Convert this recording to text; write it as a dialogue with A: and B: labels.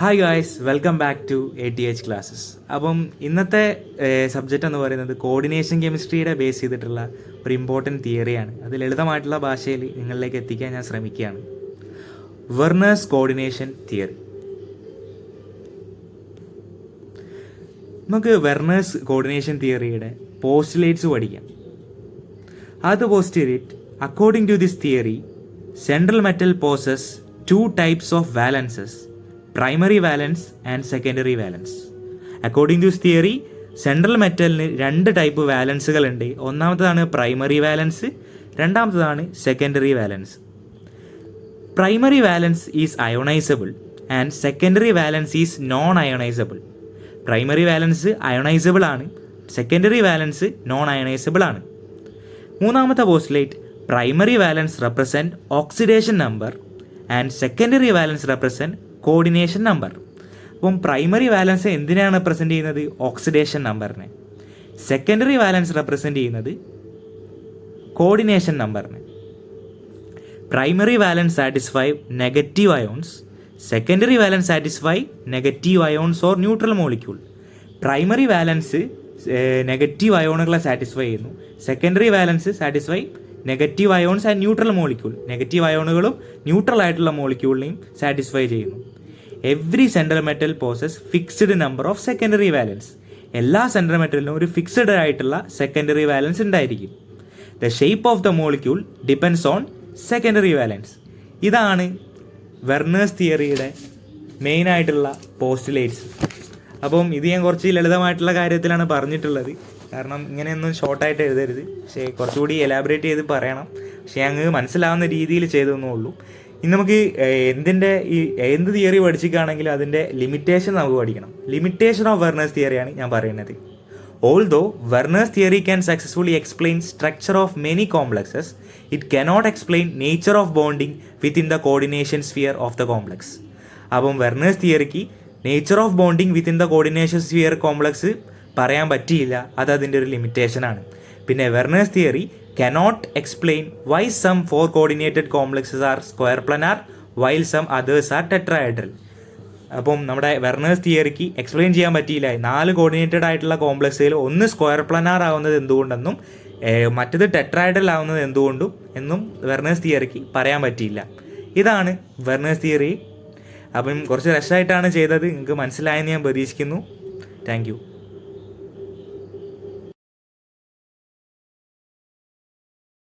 A: Hi guys, welcome back to ATH classes. അപ്പം ഇന്നത്തെ subject എന്ന് പറയുന്നത് കോർഡിനേഷൻ കെമിസ്ട്രിയുടെ ബേസ് ചെയ്തിട്ടുള്ള ഒരു ഇമ്പോർട്ടൻറ്റ് തിയറിയാണ്. അത് ലളിതമായിട്ടുള്ള ഭാഷയിൽ നിങ്ങളിലേക്ക് എത്തിക്കാൻ ഞാൻ ശ്രമിക്കുകയാണ്. Werner's coordination theory. നമുക്ക് വെർണേഴ്സ് കോർഡിനേഷൻ തിയറിയുടെ പോസ്റ്റുലേറ്റ്സ് പഠിക്കാം. അത് postulate, according to this theory, central metal possesses two types of valences, primary valence and secondary valence. According to this theory, central മെറ്റലിന് രണ്ട് ടൈപ്പ് വാലൻസുകളുണ്ട്. ഒന്നാമത്തതാണ് പ്രൈമറി വാലൻസ്, രണ്ടാമത്തതാണ് secondary valence. Primary valence is ionisable and secondary valence is non ionisable. Primary valence ionisable ആണ്, secondary valence non ionisable ആണ്. മൂന്നാമത്തെ postulate, primary valence represent oxidation number and secondary valence represent coordination number. അപ്പം primary valence എന്തിനാണ് represent ചെയ്യുന്നത്? ഓക്സിഡേഷൻ നമ്പറിനെ. Secondary valence represent ചെയ്യുന്നത് കോർഡിനേഷൻ നമ്പറിനെ. Primary valence satisfy negative ions, secondary valence satisfy negative ions or neutral molecule. Primary valence negative അയോണുകളെ satisfy ചെയ്യുന്നു, secondary valence satisfy negative ions and neutral molecule. Negative അയോണുകളും ന്യൂട്രൽ ആയിട്ടുള്ള മോളിക്യൂളിനെയും സാറ്റിസ്ഫൈ ചെയ്യുന്നു. Every central metal possess fixed number of secondary valence. എല്ലാ central മെറ്റലിനും ഒരു fixed ആയിട്ടുള്ള സെക്കൻഡറി വാലൻസ് ഉണ്ടായിരിക്കും. The shape of the molecule depends on secondary valence. ഇതാണ് വെർണേഴ്സ് തിയറിയുടെ മെയിനായിട്ടുള്ള പോസ്റ്റുലേറ്റ്സ്. അപ്പം ഇത് ഞാൻ കുറച്ച് ലളിതമായിട്ടുള്ള കാര്യത്തിലാണ് പറഞ്ഞിട്ടുള്ളത്, കാരണം ഇങ്ങനെയൊന്നും ഷോർട്ടായിട്ട് എഴുതരുത്, പക്ഷേ കുറച്ചുകൂടി എലാബറേറ്റ് ചെയ്ത് പറയണം. പക്ഷേ ഞങ്ങൾക്ക് മനസ്സിലാവുന്ന രീതിയിൽ ചെയ്തെന്നേ ഉള്ളൂ. ഇനി നമുക്ക് എന്ത് തിയറി പഠിച്ചിട്ടാണെങ്കിലും അതിൻ്റെ ലിമിറ്റേഷൻ നമുക്ക് പഠിക്കണം. ലിമിറ്റേഷൻ ഓഫ് വെർണേഴ്സ് തിയറിയാണ് ഞാൻ പറയുന്നത്. Although Werner's theory can successfully explain structure of many complexes, it cannot explain nature of bonding within the coordination sphere of the complex. അപ്പം വെർണേഴ്സ് തിയറിക്ക് nature of bonding within the coordination sphere complex പറയാൻ പറ്റിയില്ല, അത് അതിൻ്റെ ഒരു ലിമിറ്റേഷനാണ്. പിന്നെ Werner's theory cannot explain why some 4 coordinated complexes are square planar while some others are tetrahedral. അപ്പം നമ്മുടെ വെർണേഴ്സ് തിയറിക്ക് എക്സ്പ്ലെയിൻ ചെയ്യാൻ പറ്റിയില്ല 4 കോർഡിനേറ്റഡ് ആയിട്ടുള്ള കോംപ്ലക്സിൽ ഒന്ന് സ്ക്വയർ പ്ലനാർ ആവുന്നത് എന്തുകൊണ്ടെന്നും മറ്റത് ടെട്രാഹെഡ്രൽ ആവുന്നത് എന്തുകൊണ്ടും എന്നും വെർണേഴ്സ് തിയറിക്ക് പറയാൻ പറ്റിയില്ല. ഇതാണ് വെർണേഴ്സ് തിയറി. അപ്പം കുറച്ച് രസമായിട്ടാണ് ചെയ്തത്, നിങ്ങൾക്ക് മനസ്സിലായെന്ന് ഞാൻ പ്രതീക്ഷിക്കുന്നു. Thank you.